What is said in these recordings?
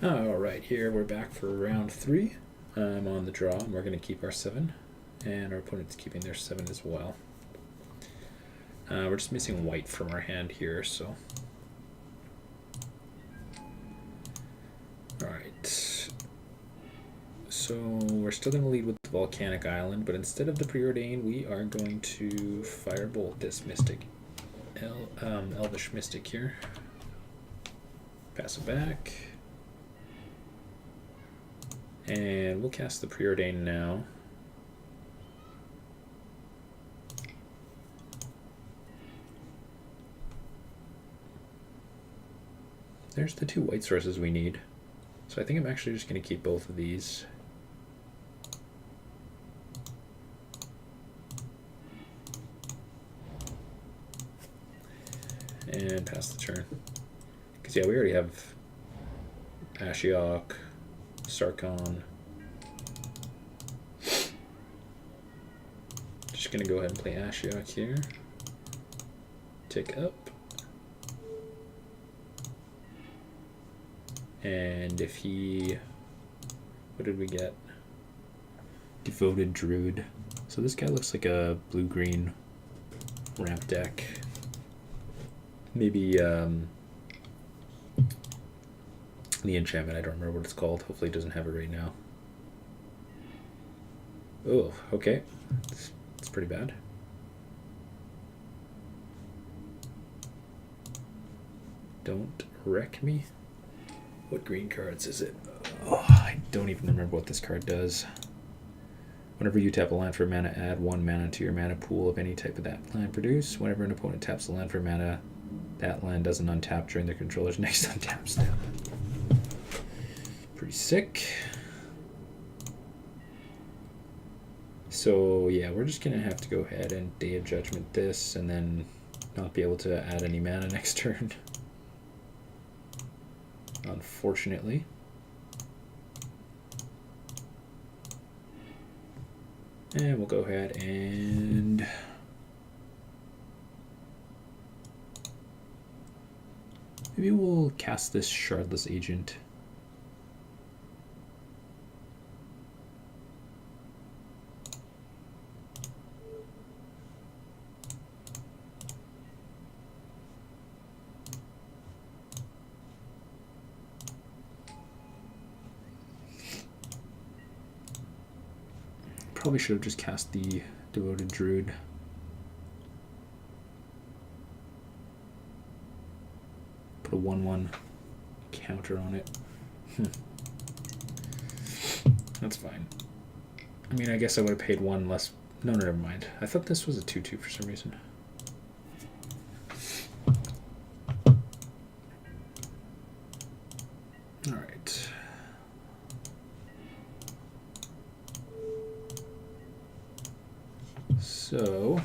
Alright, here we're back for round 3. I'm on the draw, and we're going to keep our 7, and our opponent's keeping their 7 as well. We're just missing white from our hand here, so... Alright. So we're still going to lead with the Volcanic Island, but instead of the Preordain, we are going to Firebolt this Mystic, Elvish Mystic here. Pass it back. And we'll cast the Preordain now. There's the 2 white sources we need. So I think I'm actually just going to keep both of these. And pass the turn. Because yeah, we already have Ashiok, Sarkon. Just going to go ahead and play Ashiok here. Tick up. And if he... What did we get? Devoted Druid. So this guy looks like a blue-green ramp deck. Maybe the enchantment, I don't remember what it's called. Hopefully it doesn't have it right now. Oh, okay. It's pretty bad. Don't wreck me. What green cards is it? Oh, I don't even remember what this card does. Whenever you tap a land for mana, add 1 mana to your mana pool of any type of that land produce. Whenever an opponent taps a land for mana, that land doesn't untap during the controller's next untap step. Pretty sick. So yeah, we're just gonna have to go ahead and Day of Judgment this and then not be able to add any mana next turn. Unfortunately. And we'll go ahead and maybe we'll cast this Shardless Agent. Probably should have just cast the Devoted Druid. Put a 1/1 counter on it. That's fine. I mean, I guess I would have paid 1 less. No, never mind. I thought this was a 2/2 for some reason. Alright. So,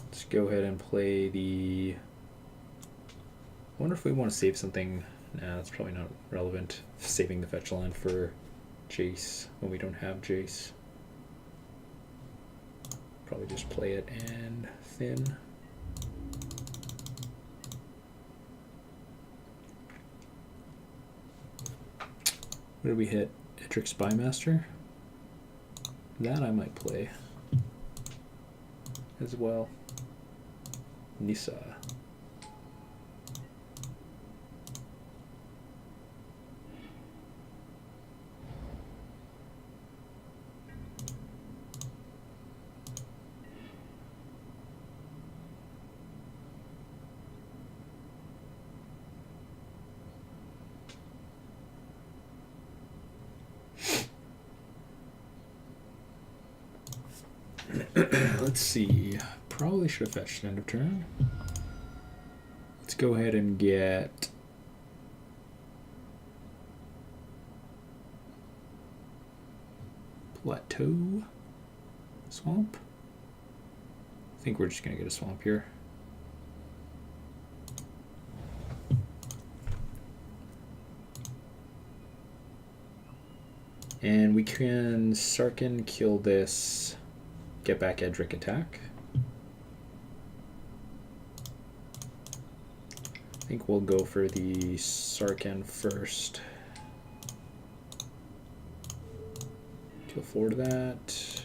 let's go ahead and play the... I wonder if we want to save something. Nah, that's probably not relevant. Saving the fetch land for Jace when we don't have Jace. Probably just play it and thin. What did we hit? Edric Spymaster? That I might play as well. Nissa. Let's see. Probably should have fetched end of turn. Let's go ahead and get Plateau Swamp. I think we're just gonna get a swamp here. And we can Sarkin kill this. Get back Edric attack. I think we'll go for the Sarkhan first. Deal 4 to that.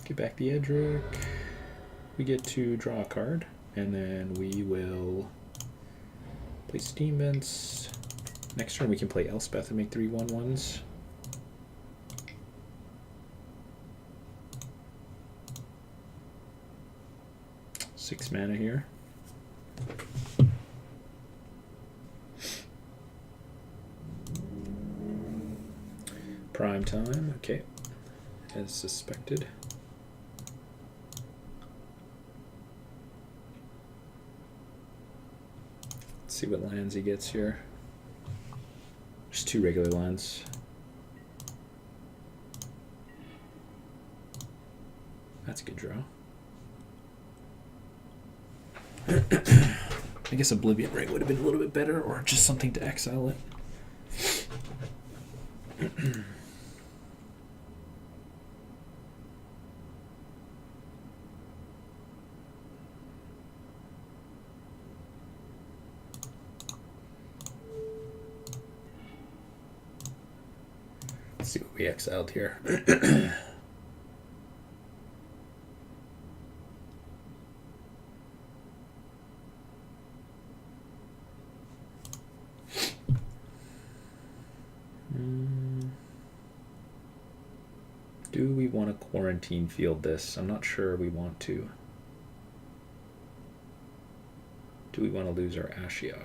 Get back the Edric. We get to draw a card, and then we will play Steam Vents. Next turn we can play Elspeth and make 3 1/1s. Six mana here. Prime time, okay. As suspected. Let's see what lands he gets here. Just 2 regular lands. That's a good draw. I guess Oblivion Ring would have been a little bit better, or just something to exile it. Let's see what we exiled here. Do we want to quarantine field this? I'm not sure we want to. Do we want to lose our Ashiok?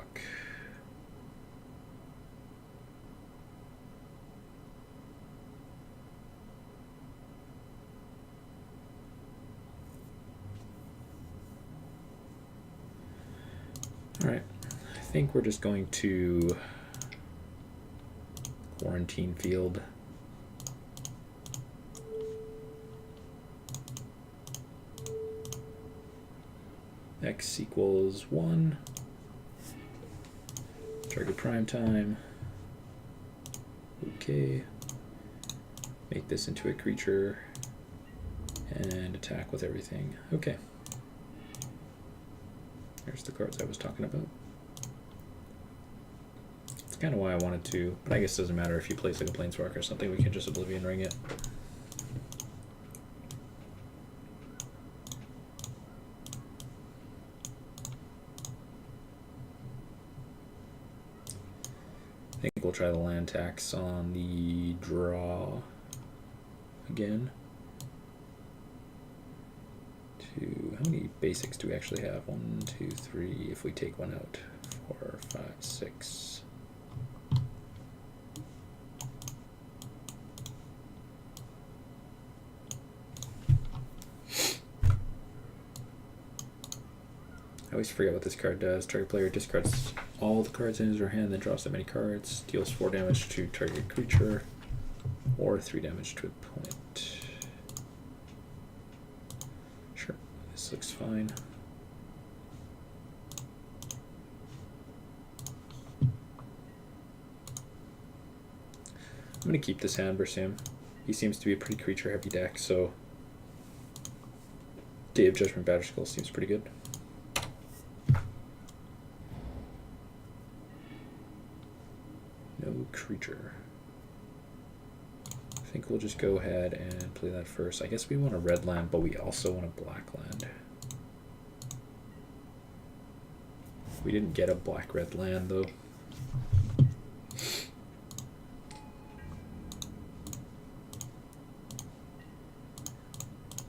Alright, I think we're just going to quarantine field. X equals 1. Target prime time. Okay. Make this into a creature and attack with everything. Okay. There's the cards I was talking about. That's kind of why I wanted to, but I guess it doesn't matter if you place like a Planeswalker or something, we can just Oblivion Ring it. I think we'll try the land tax on the draw again. How many basics do we actually have? 1, 2, 3. If we take one out, 4, 5, 6. I always forget what this card does. Target player discards all the cards in his or her hand, then draws that many cards. Deals 4 damage to target creature, or 3 damage to opponent. Sure, this looks fine. I'm going to keep this hand versus him. He seems to be a pretty creature-heavy deck, so Day of Judgment Batterskull seems pretty good. No creature. I think we'll just go ahead and play that first. I guess we want a red land, but we also want a black land. We didn't get a black-red land, though.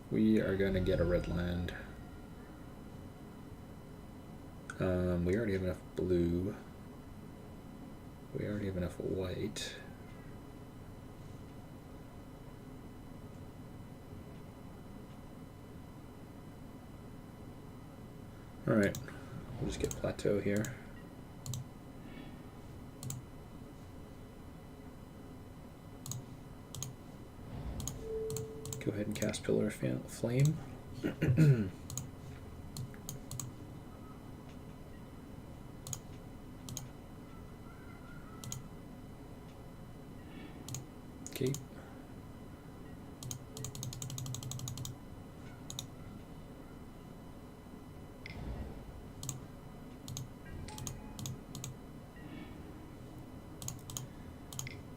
We are going to get a red land. We already have enough blue. We already have enough white. Alright, we'll just get Plateau here. Go ahead and cast Pillar of Flame. escape.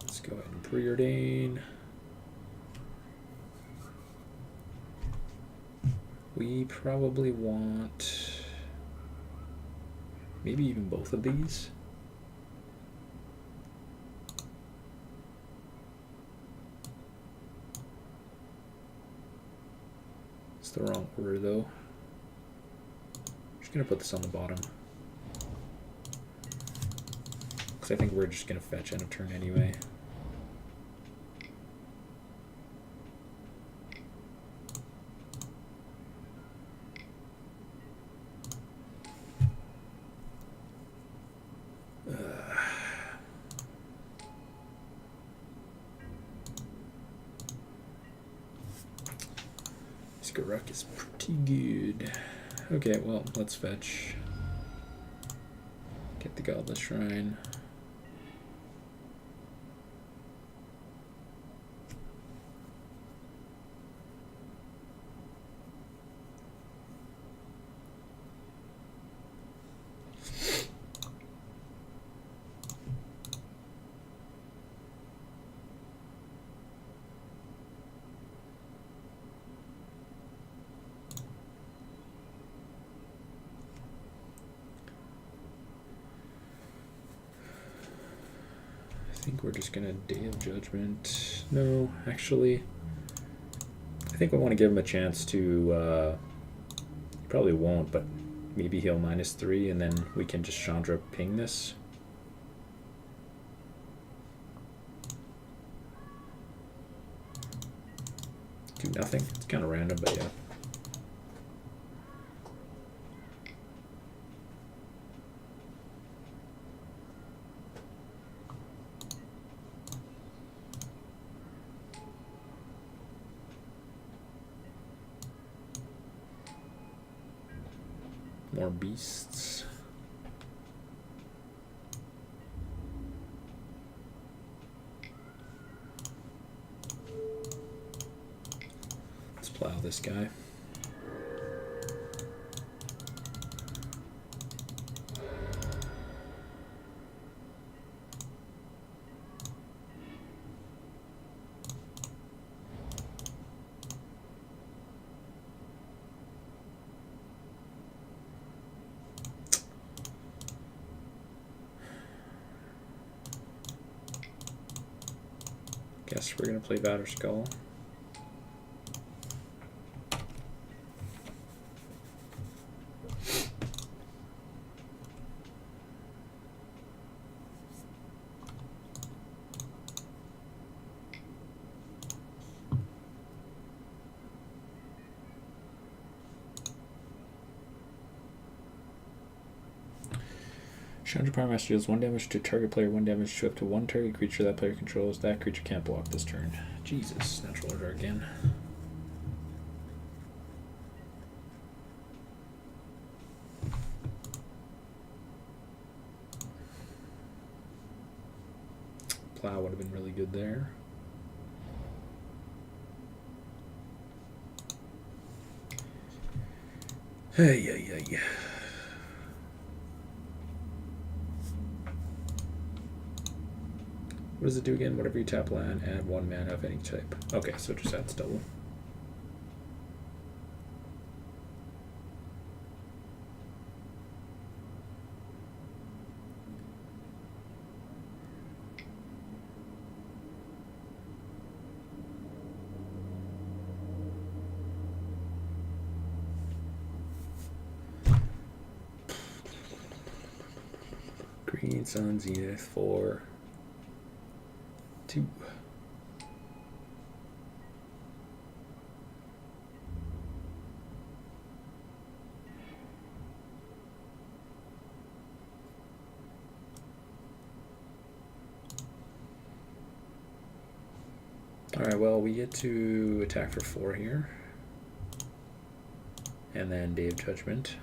Let's go ahead and preordain. We probably want maybe even both of these. It's the wrong order though. I'm just gonna put this on the bottom, because I think we're just gonna fetch end of turn anyway. Skaruk is pretty good. Okay, well, let's fetch. Get the Godless Shrine. I think we're just gonna Day of Judgment. No, actually, I think we want to give him a chance to. Probably won't, but maybe he'll -3, and then we can just Chandra ping this. Do nothing. It's kind of random, but yeah. More beasts. Let's plow this guy. Guess we're gonna play Batter Skull. Chandra Power Master deals 1 damage to target player, 1 damage to up to 1 target creature that player controls. That creature can't block this turn. Jesus, natural order again. Plow would have been really good there. Hey, yeah. What does it do again? Whatever you tap land, add 1 mana of any type. Okay, so it just adds double. Green Sun Zenith 4. 2. Alright, well, we get to attack for 4 here. And then Day of Judgment.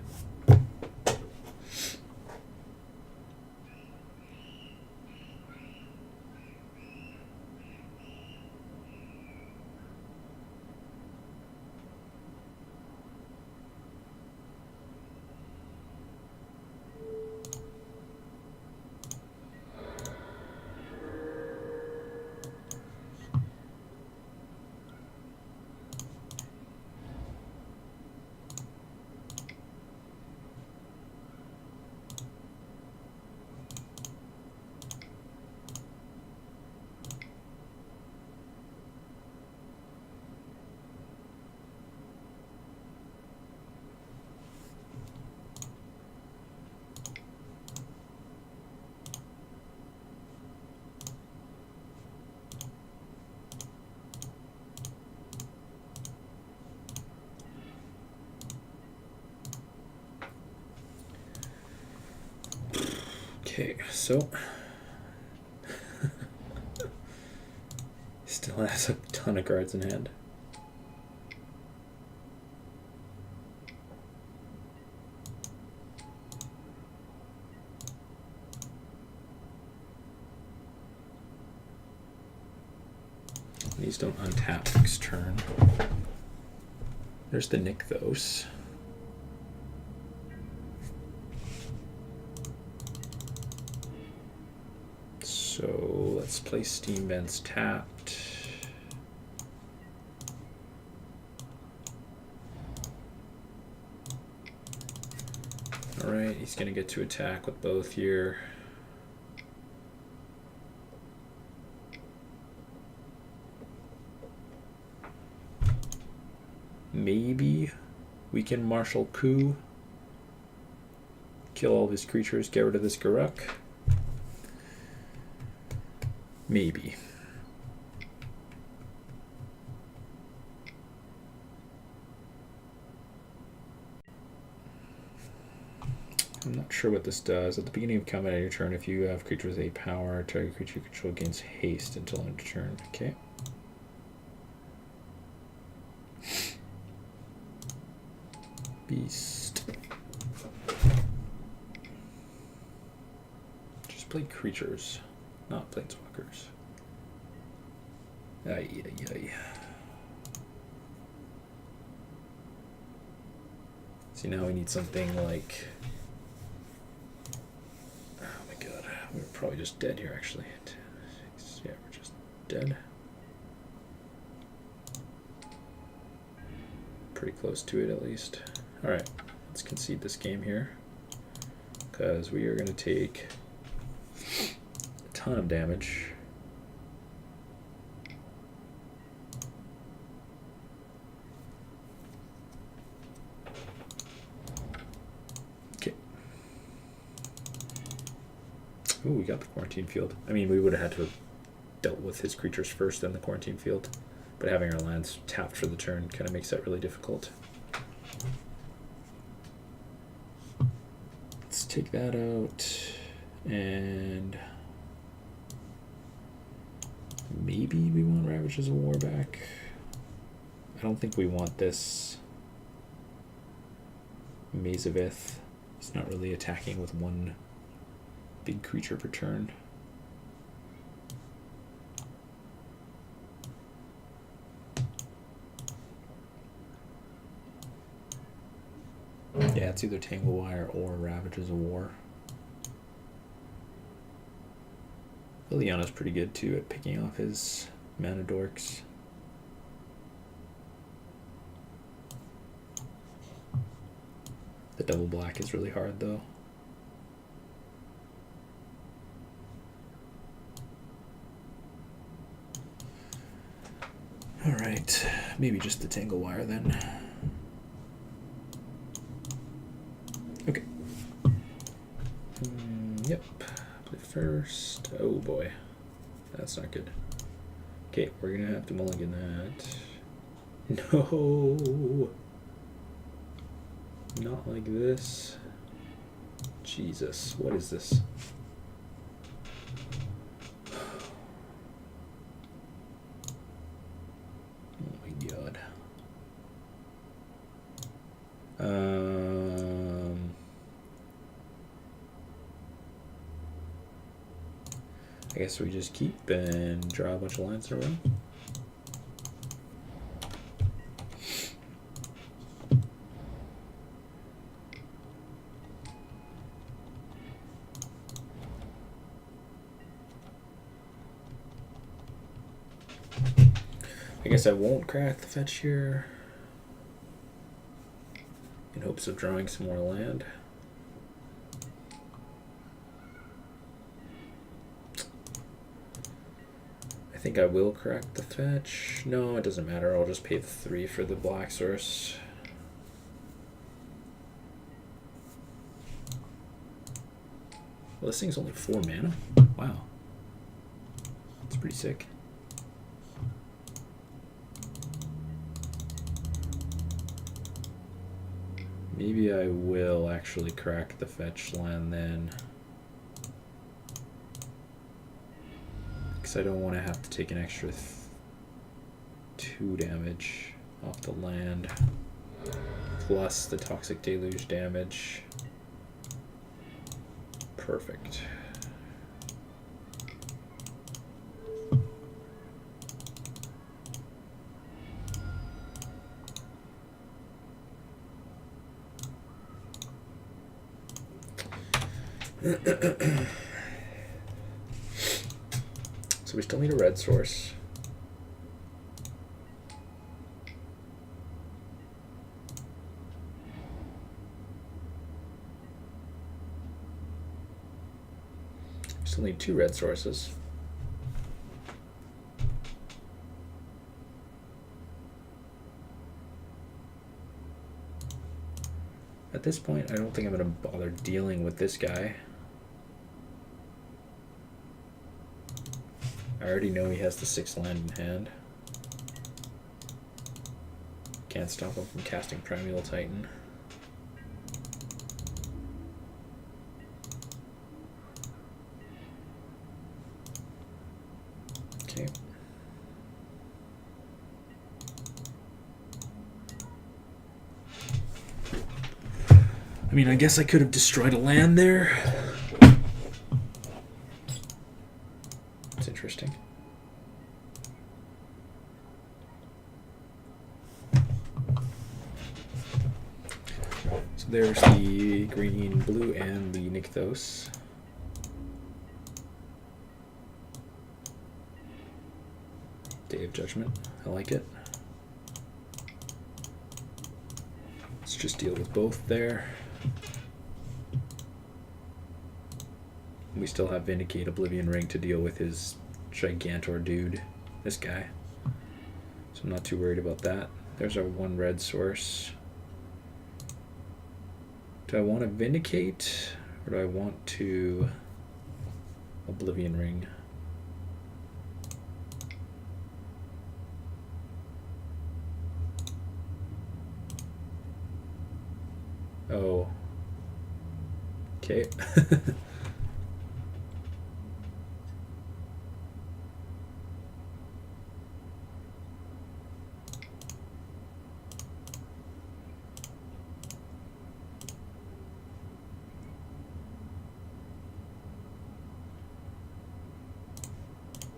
Okay, so still has a ton of cards in hand. These don't untap next turn. There's the Nykthos. So let's play Steam Vents tapped. Alright, he's going to get to attack with both here. Maybe we can martial coup, kill all of his creatures, get rid of this Garruk. Maybe. I'm not sure what this does. At the beginning of combat on your turn, if you have creatures with 8 power, target creature you control gains haste until end of turn. Okay. Beast. Just play creatures, not planeswalkers. Ay, ay, ay. See, now we need something like... Oh my god, we're probably just dead here, actually. 10, 6, yeah, we're just dead. Pretty close to it, at least. Alright, let's concede this game here, because we are going to take a ton of damage. Okay. Ooh, we got the quarantine field. I mean, we would have had to have dealt with his creatures first, then the quarantine field. But having our lands tapped for the turn kind of makes that really difficult. Let's take that out, and maybe we want Ravages of War back. I don't think we want this Maze of Ith. It's not really attacking with one big creature per turn. Yeah, it's either Tangle Wire or Ravages of War. Liliana's pretty good too at picking off his mana dorks. The double black is really hard though. Alright, maybe just the Tangle Wire then. Okay. Yep. Play first. Oh boy. That's not good. Okay, we're gonna have to mulligan that. No! Not like this. Jesus, what is this? Oh my god. I guess we just keep and draw a bunch of lines in a row. I guess I won't crack the fetch here in hopes of drawing some more land. I think I will crack the fetch. No, it doesn't matter. I'll just pay the 3 for the black source. Well, this thing's only 4 mana. Wow. That's pretty sick. Maybe I will actually crack the fetch land then. because I don't want to have to take an extra 2 damage off the land, plus the Toxic Deluge damage. Perfect. So we still need a red source. Still need 2 red sources. At this point, I don't think I'm going to bother dealing with this guy. I already know he has the 6 land in hand. Can't stop him from casting Primeval Titan. Okay. I mean, I guess I could have destroyed a land there. It's interesting. So there's the green, blue, and the Nykthos. Day of Judgment. I like it. Let's just deal with both there. We still have Vindicate, Oblivion Ring to deal with his Gigantor dude, this guy. So I'm not too worried about that. There's our 1 red source. Do I want to Vindicate, or do I want to Oblivion Ring? Oh. Okay.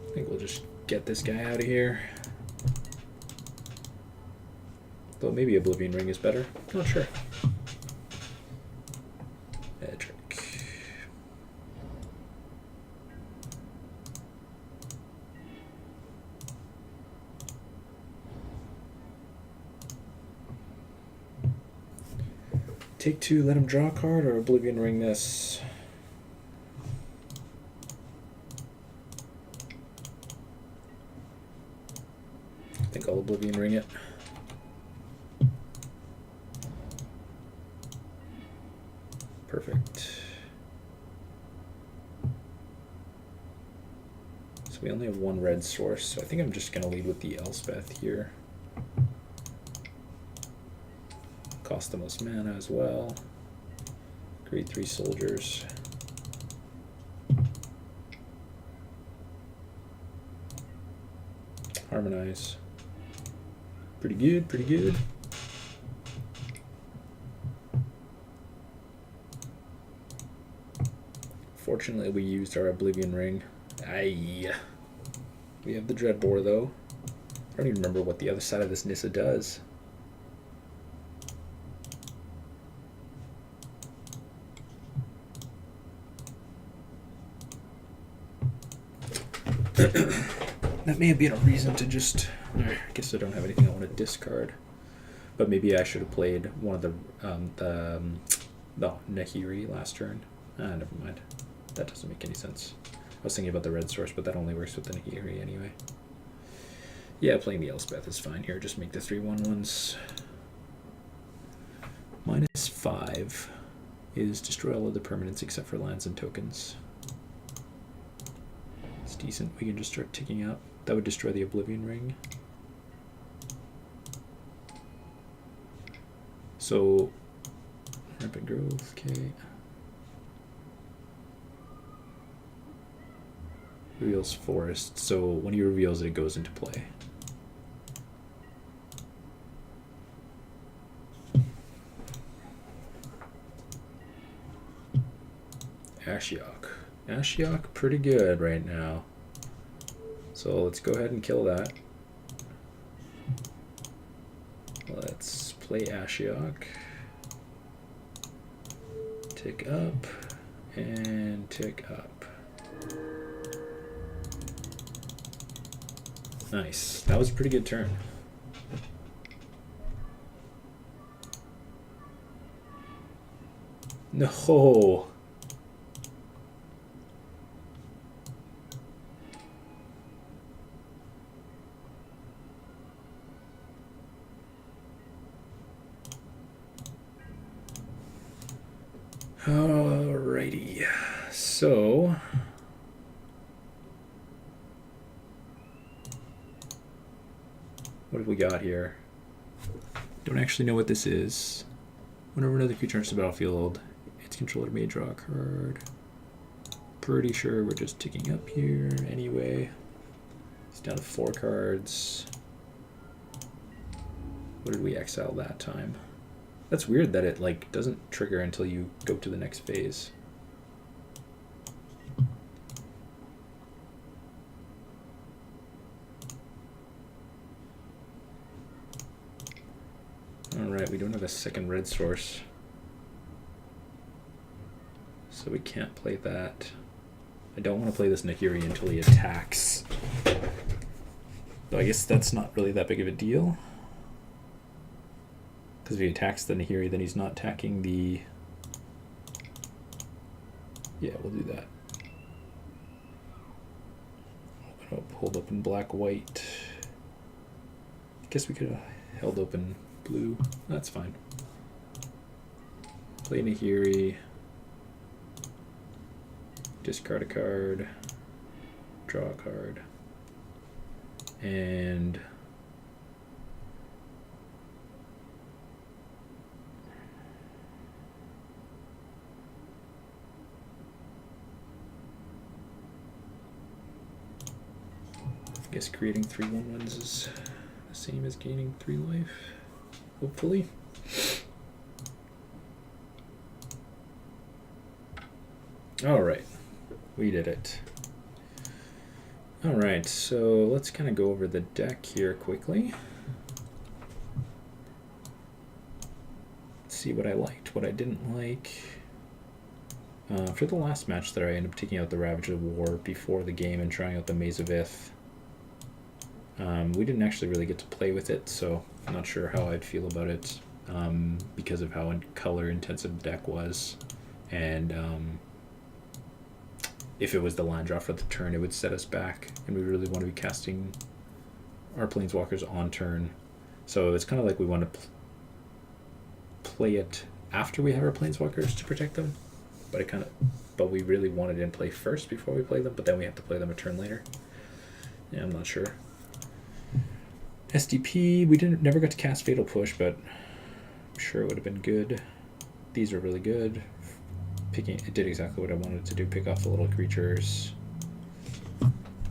I think we'll just get this guy out of here. Though maybe Oblivion Ring is better. Not sure. Edric. Take 2, let him draw a card, or Oblivion Ring this? I think I'll Oblivion Ring it. Perfect. So we only have 1 red source, so I think I'm just going to lead with the Elspeth here. Cost the most mana as well. Grade 3 soldiers. Harmonize. Pretty good, pretty good. Fortunately, we used our Oblivion Ring. Aye. We have the Dreadbore, though. I don't even remember what the other side of this Nissa does. That may have been a reason to just... I guess I don't have anything I want to discard. But maybe I should have played one of the Nahiri last turn. Never mind. That doesn't make any sense. I was thinking about the red source, but that only works with the Nahiri anyway. Yeah, playing the Elspeth is fine here. Just make the 3/1/1s. -5 is destroy all of the permanents except for lands and tokens. It's decent. We can just start ticking up. That would destroy the Oblivion Ring. So, Rampant Growth, okay. Reveals forest, so when he reveals it, it goes into play. Ashiok. Ashiok, pretty good right now. So let's go ahead and kill that. Let's play Ashiok. Tick up and tick up. Nice. That was a pretty good turn. No. Alrighty. So what have we got here? Don't actually know what this is. Whenever another creature enters the battlefield, its controller may draw a card. Pretty sure we're just ticking up here anyway. It's down to 4 cards. What did we exile that time? That's weird that it like doesn't trigger until you go to the next phase. Alright, we don't have a second red source, so we can't play that. I don't want to play this Nahiri until he attacks. Though I guess that's not really that big of a deal. Because if he attacks the Nahiri, then he's not attacking the... Yeah, we'll do that. Open up, hold open black-white. I guess we could have held open blue. That's fine. Play Nahiri. Discard a card. Draw a card. And... I guess creating 3 1/1s is the same as gaining 3 life, hopefully. Alright, we did it. Alright, so let's kind of go over the deck here quickly. See what I liked, what I didn't like. For the last match there, I ended up taking out the Ravager of War before the game and trying out the Maze of Ith. We didn't actually really get to play with it, so I'm not sure how I'd feel about it because of how color intensive the deck was. And if it was the land draw for the turn, it would set us back, and we really want to be casting our Planeswalkers on turn. So it's kind of like we want to play it after we have our Planeswalkers to protect them, but we really wanted it in play first before we play them, but then we have to play them a turn later. Yeah, I'm not sure. SDP, we never got to cast Fatal Push, but I'm sure it would have been good. These are really good. It did exactly what I wanted to do, pick off the little creatures.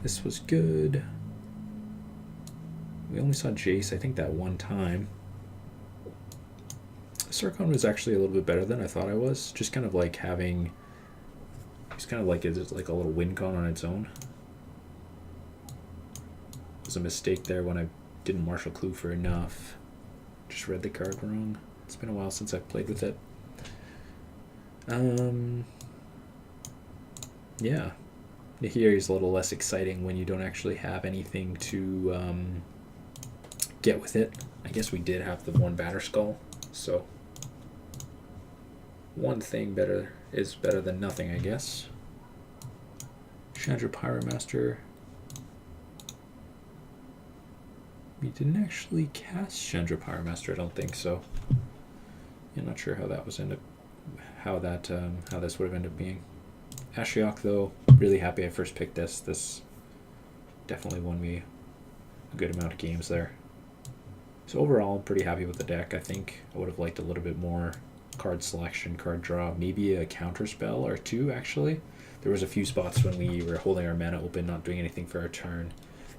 This was good. We only saw Jace, I think, that one time. Sarkhan was actually a little bit better than I thought I was. Just kind of like having... It's kind of like it's like a little win con on its own. It was a mistake there when I didn't Martial Clue for enough. Just read the card wrong. It's been a while since I've played with it. Yeah. Nahiri is a little less exciting when you don't actually have anything to get with it. I guess we did have the one Batterskull, so one thing is better than nothing, I guess. Chandra Pyromaster. We didn't actually cast Chandra Pyromaster, I don't think so. I'm not sure how that was how this would have ended up being. Ashiok, though, really happy I first picked this. This definitely won me a good amount of games there. So overall, I'm pretty happy with the deck. I think I would have liked a little bit more card selection, card draw, maybe a counter spell or two, actually. There was a few spots when we were holding our mana open, not doing anything for our turn,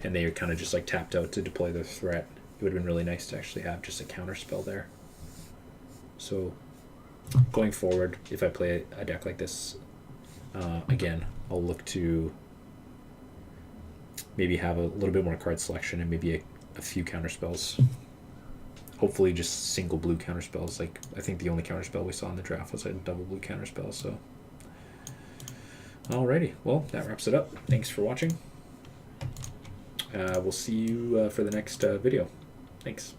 and they were kind of just like tapped out to deploy their threat. It would have been really nice to actually have just a counter spell there. So going forward, if I play a deck like this, again, I'll look to maybe have a little bit more card selection and maybe a few counter spells. Hopefully just single blue counter spells. Like, I think the only counter spell we saw in the draft was a double blue counter spell. So alrighty, well, that wraps it up. Thanks for watching. We'll see you for the next video. Thanks.